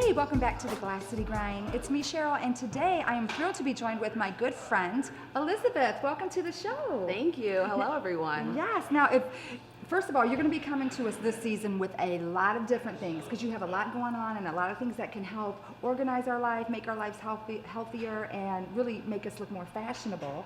Hey, welcome back to the Glass City Grind. It's me, Cheryl, and today I am thrilled to be joined with my good friend, Elizabeth. Welcome to the show. Thank you. Hello, everyone. Yes. Now, first of all, you're going to be coming to us this season with a lot of different things because you have a lot going on and a lot of things that can help organize our life, make our lives healthier, and really make us look more fashionable,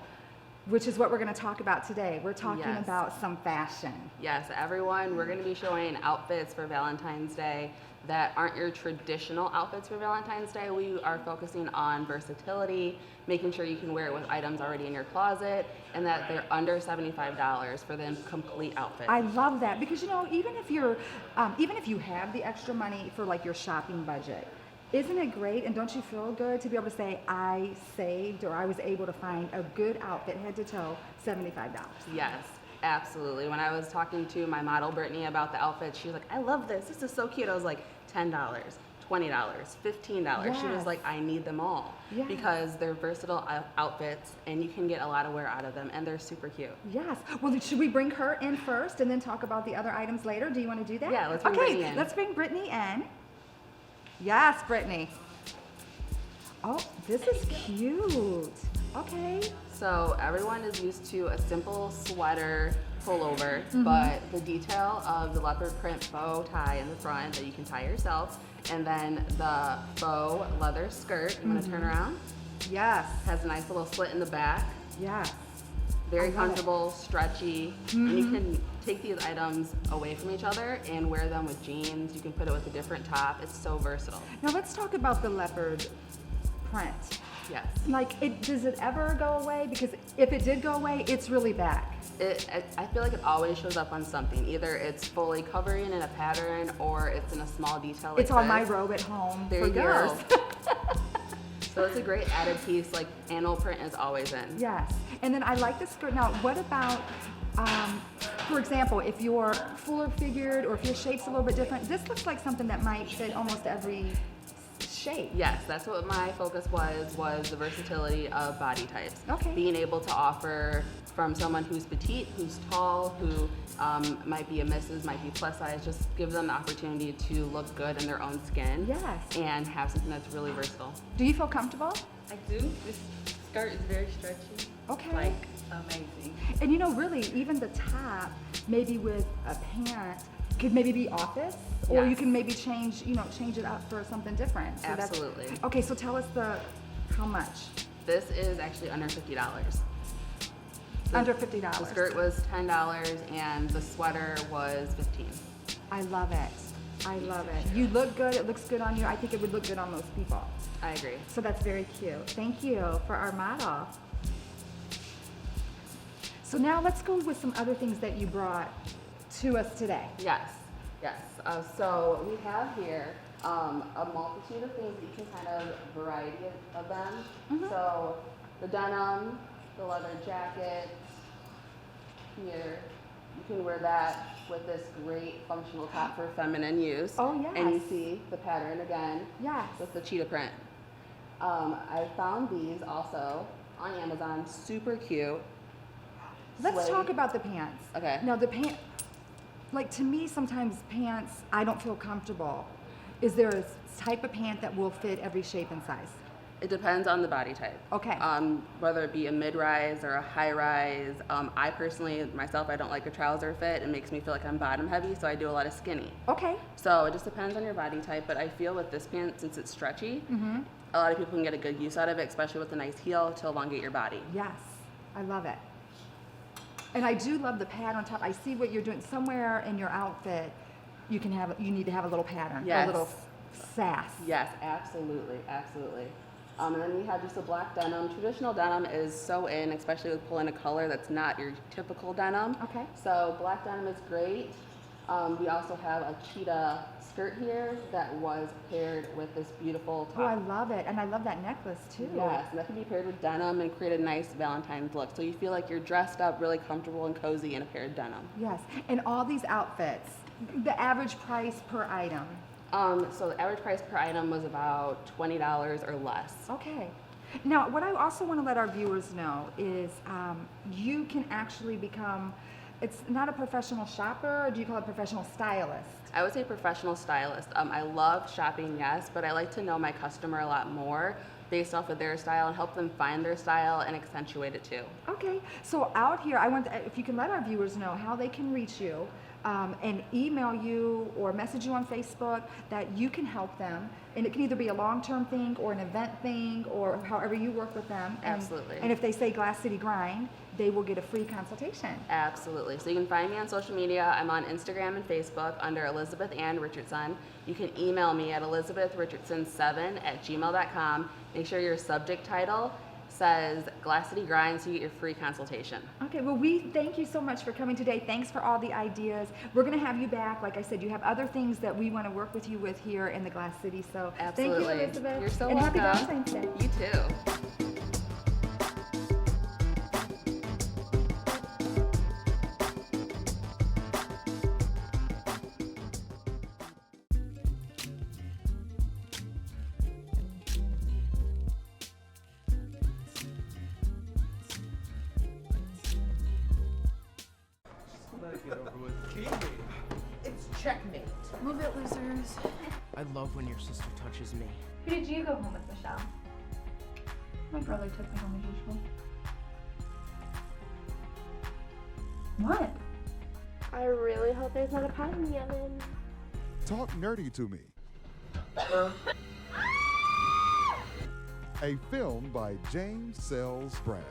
which is what we're going to talk about today. We're talking about some fashion. Yes, everyone. We're going to be showing outfits for Valentine's Day that aren't your traditional outfits for Valentine's Day. We are focusing on versatility, making sure you can wear it with items already in your closet, and that they're under $75 for the complete outfit. I love that because even if you have the extra money for like your shopping budget, isn't it great? And don't you feel good to be able to say I saved or I was able to find a good outfit head to toe, $75? Yes. Absolutely. When I was talking to my model, Brittany, about the outfit, she was like, I love this. This is so cute. I was like, $10, $20, $15. Yes. She was like, I need them all because they're versatile outfits and you can get a lot of wear out of them and they're super cute. Yes. Well, should we bring her in first and then talk about the other items later? Do you want to do that? Yeah, let's bring Brittany in. Let's bring Brittany in. Yes, Brittany. Oh, this is cute. Okay. So everyone is used to a simple sweater pullover, but the detail of the leopard print bow tie in the front that you can tie yourself, and then the faux leather skirt, you want to turn around? Yes. Has a nice little slit in the back. Yes. Very comfortable, stretchy, and you can take these items away from each other and wear them with jeans. You can put it with a different top. It's so versatile. Now let's talk about the leopard print. Yes. Does it ever go away? Because if it did go away, it's really back. I feel like it always shows up on something. Either it's fully covering in a pattern or it's in a small detail like It's on my this. robe at home There for you years. go. So it's a great added piece, like animal print is always in. Yes. And then I like the skirt. Now, what about, for example, if you're fuller figured or if your shape's a little bit different, this looks like something that might fit almost every shape. Yes, that's what my focus was the versatility of body types. Okay. Being able to offer from someone who's petite, who's tall, who might be a missus, might be plus size, just give them the opportunity to look good in their own skin. Yes. And have something that's really versatile. Do you feel comfortable? I do. This skirt is very stretchy. Okay. Like amazing. And really, even the top, maybe with a pant, could maybe be office, or you Yes. can maybe change it up for something different. So Absolutely. Okay, so tell us how much? This is actually under $50. Under $50. The skirt was $10 and the sweater was $15. I love it. I love it. You look good. It looks good on you. I think it would look good on most people. I agree. So that's very cute. Thank you for our model. So now let's go with some other things that you brought to us today. Yes, yes. So we have here a multitude of things. You can kind of variety of them. So the denim, the leather jacket here. You can wear that with this great functional top for feminine use. Oh, yes. And you see the pattern again Yes. with the cheetah print. I found these also on Amazon, super cute. Let's Suede. talk about the pants. Okay. Now the pant, to me, sometimes pants, I don't feel comfortable. Is there a type of pant that will fit every shape and size? It depends on the body type. Okay. Whether it be a mid-rise or a high-rise. I personally, myself, I don't like a trouser fit. It makes me feel like I'm bottom heavy, so I do a lot of skinny. Okay. So it just depends on your body type, but I feel with this pant, since it's stretchy, a lot of people can get a good use out of it, especially with a nice heel to elongate your body. Yes, I love it. And I do love the pattern on top. I see what you're doing. Somewhere in your outfit, you need to have a little pattern, Yes. a little sass. Yes, absolutely, absolutely. And then we have just a black denim. Traditional denim is so in, especially with pulling a color that's not your typical denim. Okay. So black denim is great. We also have a cheetah skirt here that was paired with this beautiful top. Oh, I love it. And I love that necklace too. Yes, and that can be paired with denim and create a nice Valentine's look. So you feel like you're dressed up really comfortable and cozy in a pair of denim. Yes. And all these outfits, the average price per item. So the average price per item was about $20 or less. Okay. Now, what I also want to let our viewers know is you can actually become it's not a professional shopper, or do you call it professional stylist? I would say professional stylist. I love shopping, yes, but I like to know my customer a lot more based off of their style and help them find their style and accentuate it too. Okay, so out here, if you can let our viewers know how they can reach you and email you or message you on Facebook, that you can help them. And it can either be a long-term thing or an event thing or however you work with them. And, Absolutely. And if they say Glass City Grind, they will get a free consultation. Absolutely. So you can find me on social media. I'm on Instagram and Facebook under Elizabeth Ann Richardson. You can email me at elizabethrichardson7@gmail.com. Make sure your subject title says Glass City Grind so you get your free consultation. Okay, well, we thank you so much for coming today. Thanks for all the ideas. We're going to have you back. Like I said, you have other things that we want to work with you with here in the Glass City. So Absolutely. thank you, Elizabeth. You're so and welcome. Happy Valentine's Day. You too. Let it get over with. It's checkmate. Move it, losers. I love when your sister touches me. Who did you go home with, Michelle? My brother took me home as usual. What? I really hope there's not a pot in the oven. Talk nerdy to me. A film by James Sells Bragg.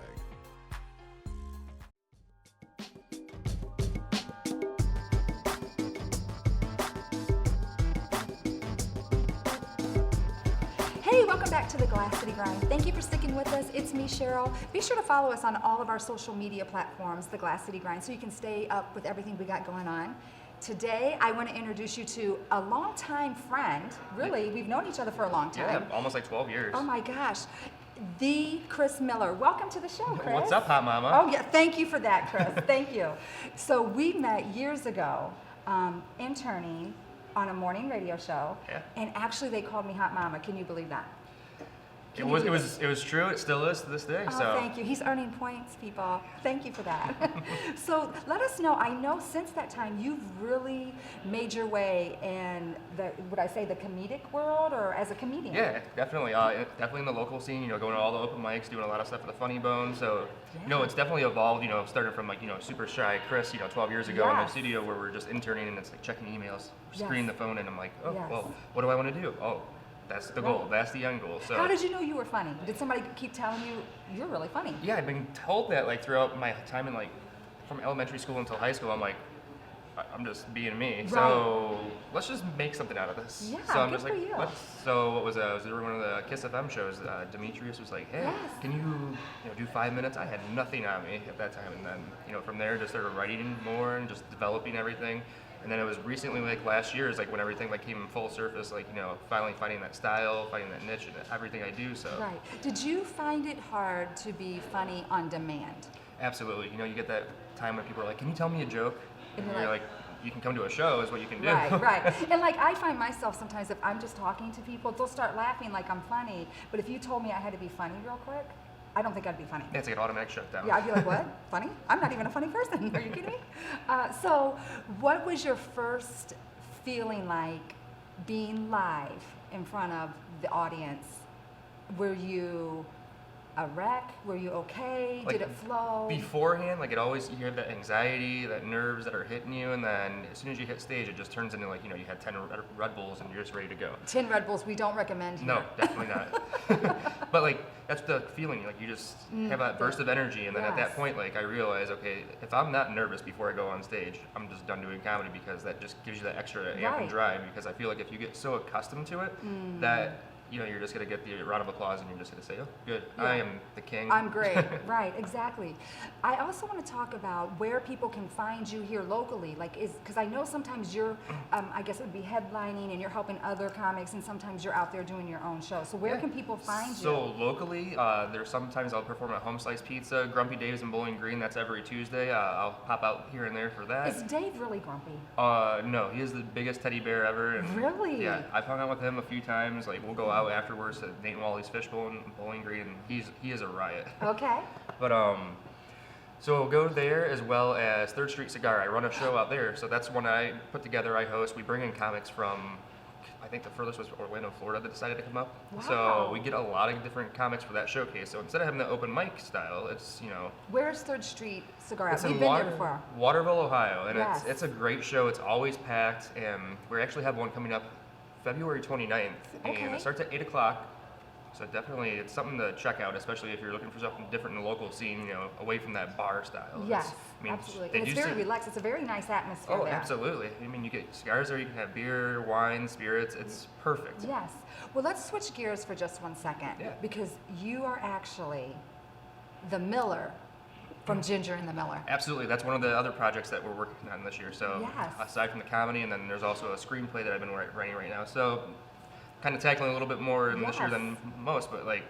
Hey, welcome back to the Glass City Grind. Thank you for sticking with us. It's me, Cheryl. Be sure to follow us on all of our social media platforms, the Glass City Grind, so you can stay up with everything we got going on. Today, I want to introduce you to a longtime friend. Really, we've known each other for a long time. Yeah, almost like 12 years. Oh my gosh. The Chris Miller. Welcome to the show, Chris. What's up, Hot Mama? Oh yeah, thank you for that, Chris. Thank you. So we met years ago, interning on a morning radio show, Yeah. and actually they called me Hot Mama. Can you believe that? It was true. It still is to this day. Oh, so thank you. He's earning points, people. Thank you for that. So let us know. I know since that time you've really made your way in the, would I say, the comedic world, or as a comedian? yeah, definitely. Definitely in the local scene. You know, going to all the open mics, doing a lot of stuff at the Funny Bone. So you know, it's definitely evolved. You know, started from like super shy Chris. 12 years ago in the Yes. studio where we're just interning and it's like checking emails, screening the phone, and I'm like, oh Yes. well, what do I want to do? Oh, that's the goal. That's the end goal. So How did you know you were funny? Did somebody keep telling you you're really funny? yeah, I've been told that like throughout my time in like from elementary school until high school. I'm like, I'm just being me. So let's just make something out of this. Yeah, so I'm good just for like, you. so what was I was doing one of the Kiss FM shows. Demetrius was like, hey, Yes. can you do 5 minutes? I had nothing on me at that time, and then from there just started writing more and just developing everything. And then it was recently, like last year, is like when everything like came in full surface, like finally finding that style, finding that niche, and everything I do. So Right. Did you find it hard to be funny on demand? absolutely, you get that time when people are like, can you tell me a joke? And And you're you're like- like, you can come to a show is what you can do. Right, right. And like I find myself sometimes if I'm just talking to people, they'll start laughing like I'm funny. But if you told me I had to be funny real quick, I don't think I'd be funny. Yeah, it's like an automatic shutdown. Yeah, I'd be like, what? Funny? I'm not even a funny person. Are you kidding me? So what was your first feeling like being live in front of the audience? Were you a wreck? Were you okay? Like, Did it flow? Beforehand, like you have that anxiety, that nerves that are hitting you, and then as soon as you hit stage, it just turns into like, you had 10 Red Bulls and you're just ready to go. 10 Red Bulls we don't recommend here. No, definitely not. But like, that's the feeling, like you just have that burst of energy, and then at Yes. that point, like I realize, okay, if I'm not nervous before I go on stage, I'm just done doing comedy, because that just gives you that extra amp Right. and drive, because I feel like if you get so accustomed to it, that you're just gonna get the round of applause, and you're just gonna say, "Oh, good, I Yeah. am the king." I'm great. Right, exactly. I also want to talk about where people can find you here locally. Like, because I know sometimes you're, I guess it would be headlining and you're helping other comics, and sometimes you're out there doing your own show. So where Yeah. can people find So you? locally, there's sometimes I'll perform at Home Slice Pizza, Grumpy Dave's in Bowling Green. That's every Tuesday. I'll pop out here and there for that. Is Dave really grumpy? No, he is the biggest teddy bear ever. And Really? Yeah, I've hung out with him a few times. Like we'll go out afterwards to Nate and Wally's Fishbowl in Bowling Green, and he is a riot. Okay. But So go there as well as Third Street Cigar. I run a show out there, so that's one I put together. I host. We bring in comics from, I think the furthest was Orlando, Florida, that decided to come up. Wow. So we get a lot of different comics for that showcase. So instead of having the open mic style, it's, you know, Where's Third Street Cigar? it's We've in been there before. Waterville, Ohio, and Yes. it's a great show. It's always packed, and we actually have one coming up February 29th, Okay. and it starts at 8 o'clock. So definitely, it's something to check out, especially if you're looking for something different in the local scene, you know, away from that bar style. Yes, I mean, absolutely. they And it's do very see- relaxed. It's a very nice atmosphere Oh, there. absolutely. I mean, you get cigars there, you can have beer, wine, spirits. It's perfect. Yes. Well, let's switch gears for just 1 second. Yeah. Because you are actually the Miller from Ginger and the Miller. Absolutely. That's one of the other projects that we're working on this year. So Yes. aside from the comedy, and then there's also a screenplay that I've been writing right now. So kind of tackling a little bit more in this year Yes. than most, but like,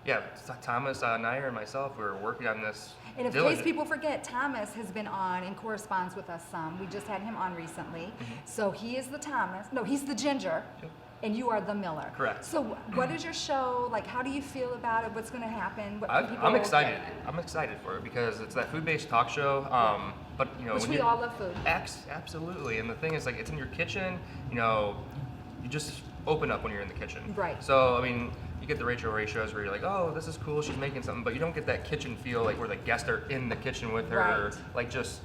yeah, Thomas, Nair, and myself, we were working on this. And in case diligently. people forget, Thomas has been on and corresponds with us some. We just had him on recently. So he is the Thomas. No, he's the Ginger. Yep. And you are the Miller. Correct. So what is your show? Like, how do you feel about it? What's going to happen? What can people I'm excited. get? I'm excited for it because it's that food-based talk show. But you know, Which when we you're- all love food. Absolutely. And the thing is, like, it's in your kitchen. You know, you just open up when you're in the kitchen. Right. So I mean, you get the Rachel Ray shows where you're like, oh, this is cool, she's making something, but you don't get that kitchen feel, like where the guests are in the kitchen with her, Right. like just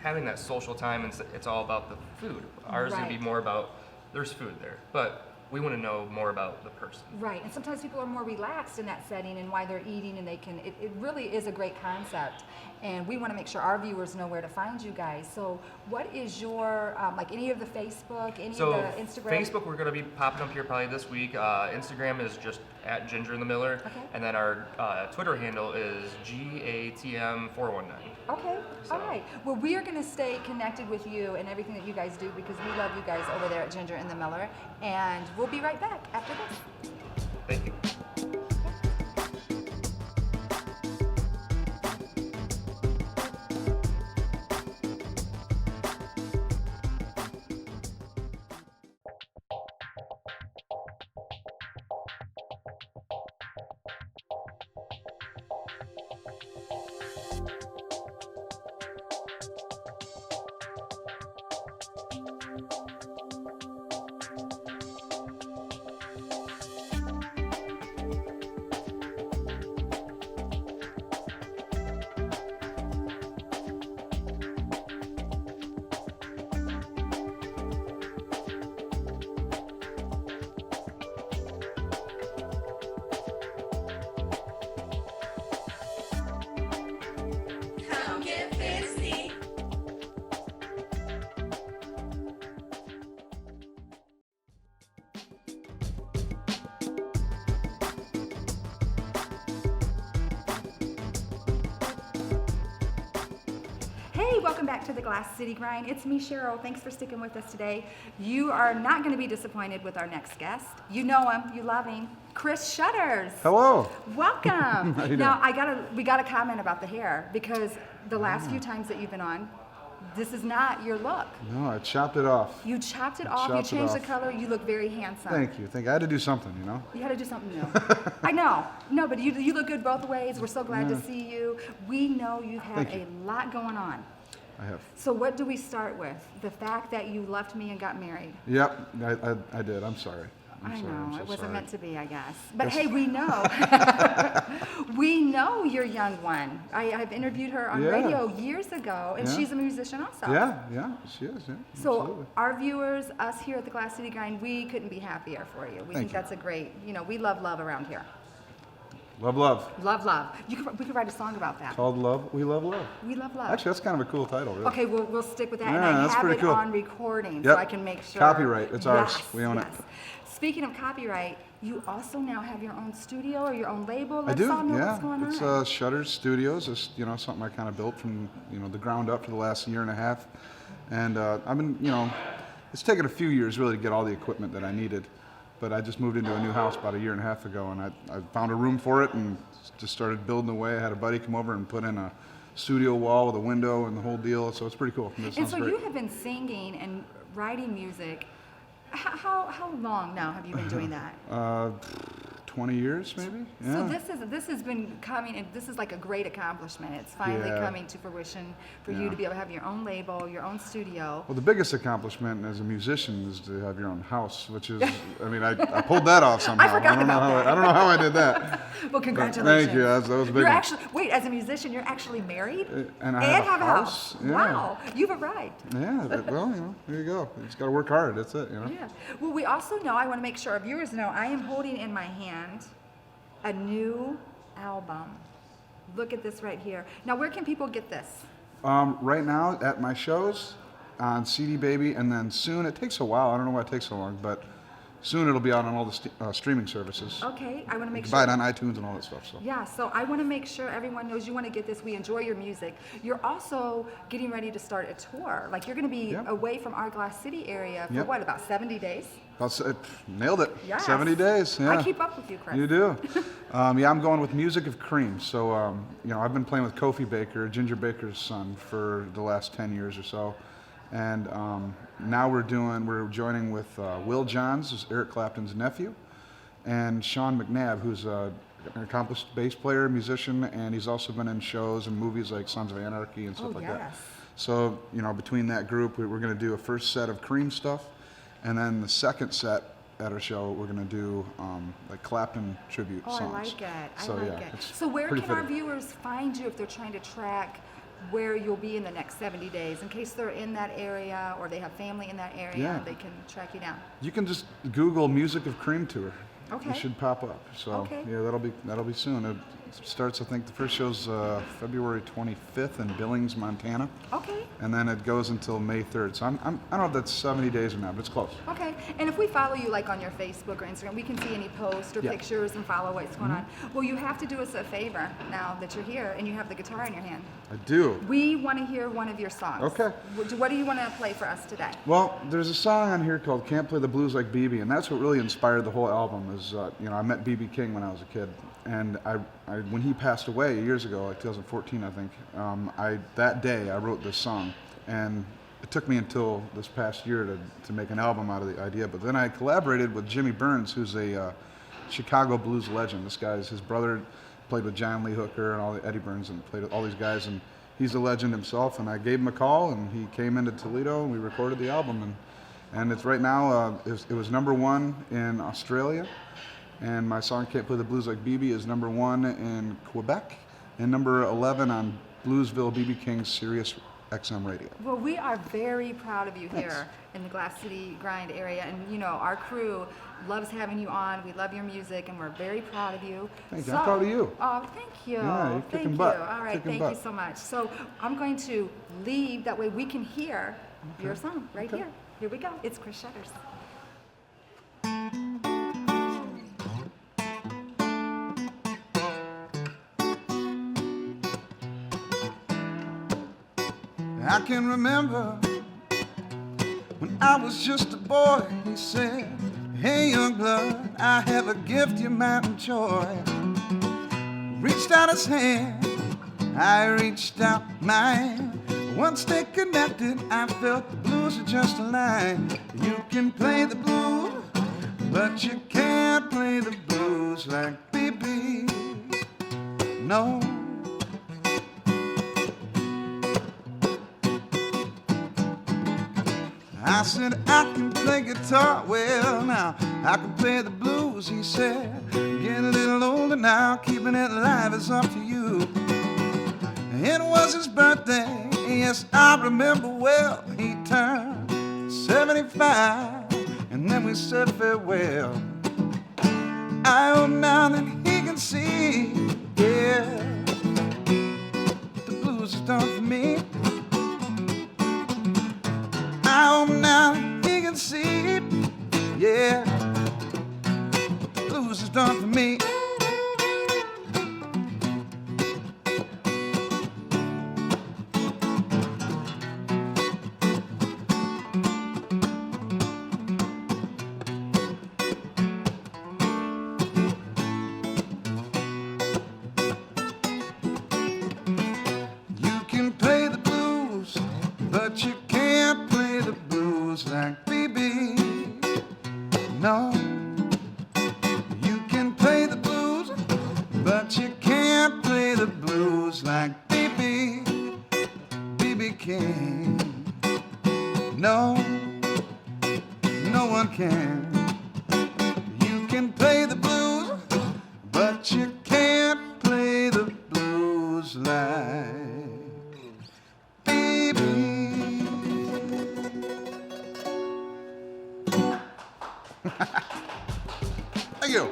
having that social time, and it's all about the food. Ours is gonna be Right. more about there's food there, but we want to know more about the person. Right, and sometimes people are more relaxed in that setting and why they're eating, and they can. It really is a great concept, and we want to make sure our viewers know where to find you guys. So, what is your like any of the Facebook, any So of the Instagram? Facebook, we're gonna be popping up here probably this week. Instagram is just at Ginger and the Miller, Okay. and then our Twitter handle is GATM419. Okay, So- all right. Well, we are going to stay connected with you and everything that you guys do because we love you guys over there at Ginger and the Miller, and we'll be right back after this. Thank you. Hey, welcome back to the Glass City Grind. It's me, Cheryl. Thanks for sticking with us today. You are not going to be disappointed with our next guest. You know him, you love him, Chris Shutters. Hello. Welcome. How you Now, doing? we got to comment about the hair because the last few times that you've been on, this is not your look. No, I chopped it off. You chopped it off. Chopped it You changed the off. color. You look very handsome. Thank you. I had to do something, you know? You had to do something new. I know. No, but you look good both ways. We're so glad to see you. We know you've had Thank you. a lot going on. I have. So what do we start with? The fact that you left me and got married. Yep, I did. I'm sorry. I know, I'm so it wasn't sorry. meant to be, I guess. But Yes. hey, we know. We know your young one. I've interviewed her on Yeah. radio years ago, and Yeah. she's a musician also. Yeah, she is, yeah. So absolutely. our viewers, us here at the Glass City Grind, we couldn't be happier for you. We think you. that's a great, we love around here. Love, love. Love. We could write a song about that. Called Love, We Love Love. We love love. Actually, that's kind of a cool title, really. Okay, we'll stick with that, and Yeah, I that's have pretty it cool. on recording so Yep. I can make sure. Copyright, it's ours. Yes, We own it. yes. Speaking of copyright, you also now have your own studio or your own label. I Let's do, all know yeah. what's going It's on. Shutters Studios. It's something I kind of built from the ground up for the last year and a half, and I've been it's taken a few years really to get all the equipment that I needed, but I just moved into a new house about a year and a half ago, and I found a room for it and just started building away. I had a buddy come over and put in a studio wall with a window and the whole deal, so it's pretty cool. It And sounds so great. you have been singing and writing music. How long now have you been doing that? 20 years, maybe. Yeah. So this has been coming, and this is like a great accomplishment. It's finally Yeah. coming to fruition for you Yeah. to be able to have your own label, your own studio. Well, the biggest accomplishment as a musician is to have your own house, which is, I mean, I pulled that off somehow. forgot don't know about how that. I don't know how I did that. Well, But congratulations. thank you. That was a big You're one. actually, wait, as a musician, you're actually married? And I have a house. Yeah. Wow, you've arrived. Yeah, well, there you go. You just got to work hard. That's it, Yeah. Well, we also know, I want to make sure our viewers know, I am holding in my hand a new album. Look at this right here. Now, where can people get this? Right now, at my shows, on CD Baby, and then soon, it takes a while. I don't know why it takes so long, but soon it'll be out on all the streaming services. Okay, I want to make You sure. can buy it on iTunes and all that stuff. So. Yeah, so I want to make sure everyone knows you want to get this. We enjoy your music. You're also getting ready to start a tour. Like, you're going to be Yep. away from our Glass City area for Yep. what, about 70 days? Nailed it. Yes. 70 days. Yeah. I keep up with you, Chris. You do. Yeah, I'm going with Music of Cream. So, I've been playing with Kofi Baker, Ginger Baker's son, for the last 10 years or so. And now we're joining with Will Johns, who's Eric Clapton's nephew, and Sean McNabb, who's an accomplished bass player, musician, and he's also been in shows and movies like Sons of Anarchy and stuff like that. Yes. So, between that group, we're going to do a first set of Cream stuff, and then the second set at our show, we're going to do like Clapton tribute Oh, songs. I like it. I So, like yeah, it. it's So where pretty can our fitting. viewers find you if they're trying to track where you'll be in the next 70 days? In case they're in that area or they have family in that area, Yeah. they can track you down. You can just Google Music of Cream Tour. Okay. It should pop up. So Okay. yeah, that'll be soon. It starts, I think, the first show's February 25th in Billings, Montana, Okay. and then it goes until May 3rd. So I don't know if that's 70 days or not, but it's close. Okay, and if we follow you like on your Facebook or Instagram, we can see any posts or Yeah. pictures and follow what's going on. Well, you have to do us a favor now that you're here and you have the guitar in your hand. I do. We want to hear one of your songs. Okay. What do you want to play for us today? Well, there's a song on here called "Can't Play the Blues Like BB," and that's what really inspired the whole album. Is I met BB King when I was a kid, and I when he passed away years ago, like 2014, I think. That day I wrote this song, and it took me until this past year to make an album out of the idea. But then I collaborated with Jimmy Burns, who's a Chicago blues legend. This guy's his brother played with John Lee Hooker and all the Eddie Burns and played with all these guys, and he's a legend himself. And I gave him a call, and he came into Toledo, and we recorded the album. And it's right now, it was #1 in Australia, and my song "Can't Play the Blues Like BB" is #1 in Quebec, and number 11 on Bluesville BB King's Sirius XM radio. Well, we are very proud of you Thanks. here in the Glass City Grind area, and our crew loves having you on. We love your music, and we're very proud of you. Thank you. I'm proud of you. Oh, thank you. Yeah, you're thank kicking you. butt. All right, Kicking thank butt. you so much. So I'm going to leave. That way we can hear your song right here. Here we go. It's Chris Shutters. I can remember when I was just a boy, he said, "Hey, young blood, I have a gift you might enjoy." Reached out his hand, I reached out mine. Once they connected, I felt the blues were just a line. You can play the blues, but you can't play the blues like BB. No. I said, I can play guitar, well now, I can play the blues, he said. Getting a little older now, keeping it alive is up to you. It was his birthday, yes, I remember well. He turned 75, and then we said farewell. I hope now that he can see, yeah, the blues is done for me. I hope now he can see, yeah, the blues is done for me. You can play the blues, but you can't play the blues like BB. No, you can play the but you can't play the blues like B.B. King. No, no one can. You can play the blues, but you can't play the blues like B.B. Thank you.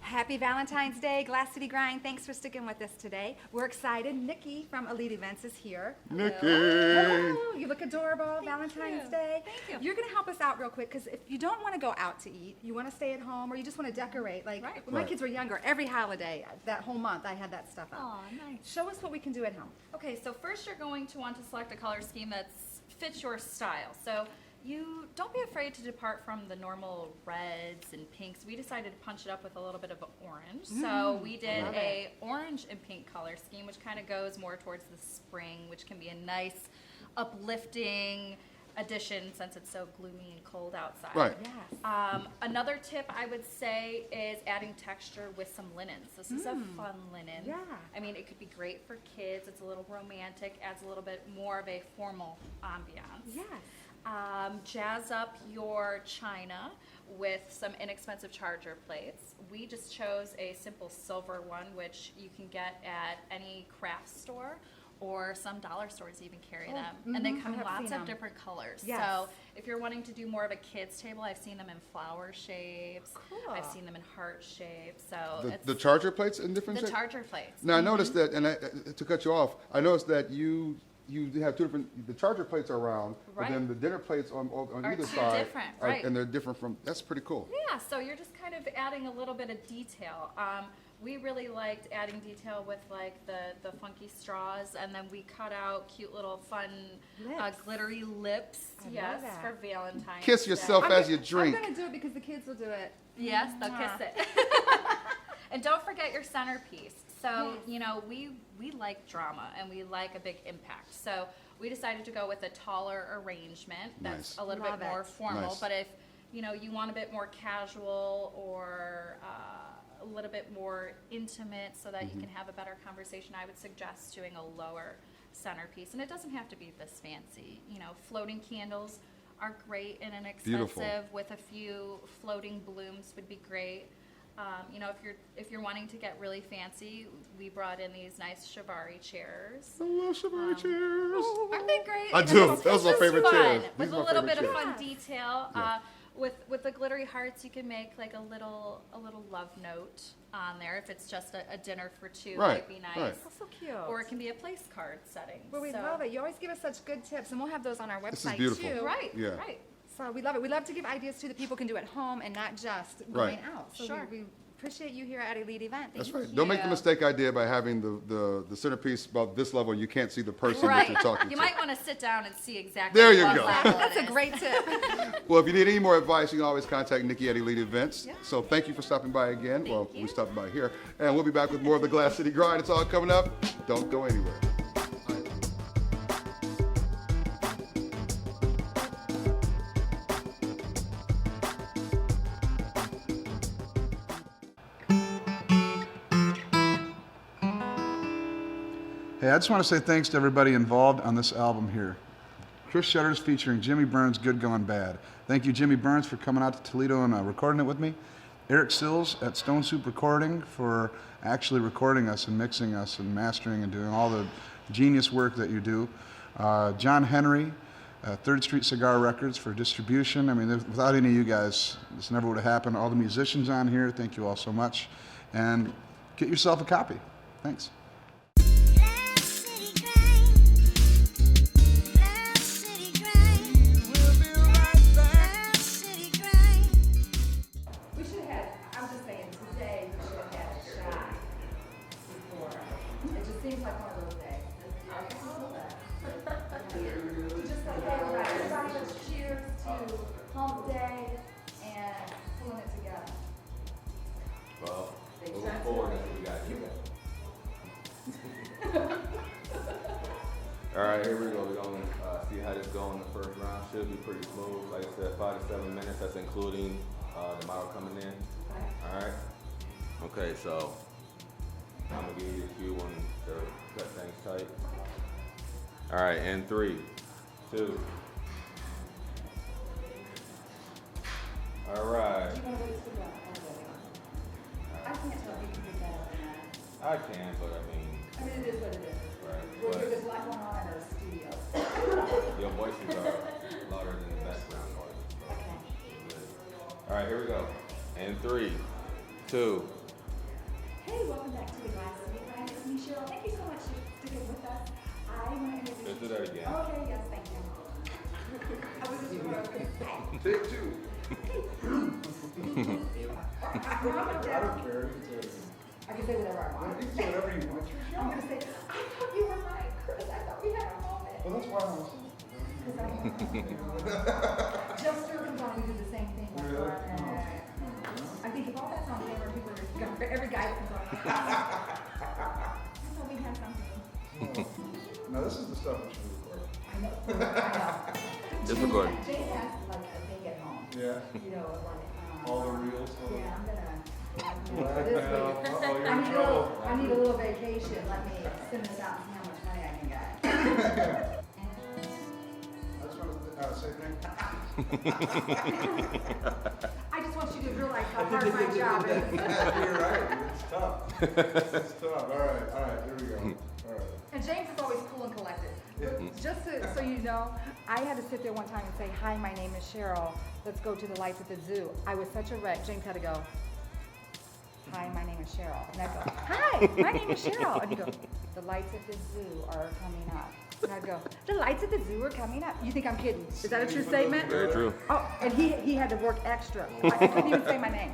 Happy Valentine's Day, Glass City Grind. Thanks for sticking with us today. We're excited. Nikki from Elite Events is here. Nikki. Hello. You look adorable. Valentine's Day. Thank you. You're going to help us out real quick because if you don't want to go out to eat, you want to stay at home, or you just want to decorate. Like when my kids were younger, every holiday, that whole month, I had that stuff out. Aw, nice. Show us what we can do at home. Okay, so first you're going to want to select a color scheme that fits your style. So you don't be afraid to depart from the normal reds and pinks. We decided to punch it up with a little bit of orange. So we did love a orange and pink color scheme, which kind of goes more towards the spring, which can be a nice, uplifting addition since it's so gloomy and cold outside. Right. Yes. Another tip I would say is adding texture with some linens. This is a fun linen. Yeah. I mean, it could be great for kids. It's a little romantic, adds a little bit more of a formal ambiance. Yes. Jazz up your china with some inexpensive charger plates. We just chose a simple silver one, which you can get at any craft store, or some dollar stores even carry them. And they come in I have lots seen of them. different colors. Yes. So if you're wanting to do more of a kids table, I've seen them in flower shapes. Cool. I've seen them in heart shapes. So it's The charger plates in different the shapes? charger plates. Now I noticed that, and to cut you off, I noticed that you have two different. The charger plates are round, but Right. then the dinner plates on Are either two side, different, right. and they're different from. That's pretty cool. Yeah, so you're just kind of adding a little bit of detail. We really liked adding detail with like the funky straws, and then we cut out cute little fun Lips. Glittery lips. I yes, love that. for Valentine's. Kiss Day. yourself as you drink. I'm going to do it because the kids will do it. Yes, they'll kiss it. And don't forget your centerpiece. So, you know, we like drama and we like a big impact. So we decided to go with a taller arrangement that's Nice. a little Love bit more it. formal. Nice. But if, you know, you want a bit more casual or a little bit more intimate so that you can have a better conversation, I would suggest doing a lower centerpiece. And it doesn't have to be this fancy. You know, floating candles are great and inexpensive. Beautiful. With a few floating blooms would be great. You know, if you're wanting to get really fancy, we brought in these nice Shivari chairs. I love Shivari chairs. Aren't they great? I do. It's Those are my just favorite fun, chairs. with These a are my little bit favorite of chairs. fun detail. Yeah. With the glittery hearts, you can make like a little love note on there. If it's just a dinner for two, Right, might be nice. right. That's so cute. Or it can be a place card setting. Well, we So- love it. You always give us such good tips, and we'll have those on our website This is beautiful. too. Right. Yeah. Right. So we love it. We love to give ideas too that people can do at home and not just Right. going out. So Sure. we appreciate you here at Elite Event. That's Thank right. Don't make the you. mistake I did by having the centerpiece about this level. You can't see the person that Right. you're talking You to. might want to sit down and see exactly. There you what go. level it That's a is. great tip. Well, if you need any more advice, you can always contact Nikki at Elite Events. Yeah. So thank you for stopping by again. Well, you. we stopped by here. And we'll be back with more of the Glass City Grind. It's all coming up. Don't go anywhere. Hey, I just want to say thanks to everybody involved on this album here. Chris Shutters featuring Jimmy Burns, Good Going Bad. Thank you, Jimmy Burns, for coming out to Toledo and recording it with me. Eric Sills at Stone Soup Recording for actually recording us and mixing us and mastering and doing all the genius work that you do. John Henry, 3rd Street Cigar Records for distribution. I mean, without any of you guys, this never would have happened. All the musicians on here, thank you all so much. And get yourself a copy. Thanks. We should have, I'm just saying, today we should have had a shot before. It just seems like one of those days. Just okay, right. Everybody, let's cheers to Hump Day and pulling it together. Well, moving forward, that's what we got to do. All right, here we go. We're going to see how this goes in the first round. Should be pretty smooth. Like I said, 5 to 7 minutes. That's including the model coming in. All right. Okay, so I'm going to give you a cue when to cut things tight. All right, and 3, 2. All right. I can't tell if you can pick that up or not. I can, but I mean, It is what it is. right. Well, But there's a lot going on in our studio. your voices are louder than the background noise. So. All right, here we go. And 3, 2. Hey, welcome back to the Glass City. My name is Michelle. Thank you so much for sticking with us. I want to introduce Let's do that again. Okay, yes, thank you. I was just going to say. Take 2. I don't care. I can say whatever I want. You can say whatever you want. I'm going to say, I thought you were mine, Chris. I thought we had a moment. Well, that's why I'm Jester comes on and do the same thing. I think if all that's on camera, people are going to, every guy comes on. I thought we had something. Now, this is the stuff we should record. I know. Just record. Jay has like a thing at home. Yeah. You know, like. All the reels. Yeah, I'm gonna. Blackmail. Uh-oh, you're in trouble. I need a little vacation. Let me spin this out and see how much money I can get. I just want to say thank I just want you to realize how hard my job is. you. You're right. It's tough. It's tough. All right. Here we go. All right. And James is always cool and collected. But just so you know, I had to sit there one time and say, hi, my name is Cheryl. Let's go to the lights at the zoo. I was such a wreck. James had to go, hi, my name is Cheryl. And I'd go, hi, my name is Cheryl. And he'd go, the lights at the zoo are coming up. And I'd go, the lights at the zoo are coming up. You think I'm kidding? Is that a true statement? Very true. Oh, and he had to work extra. I couldn't even say my name.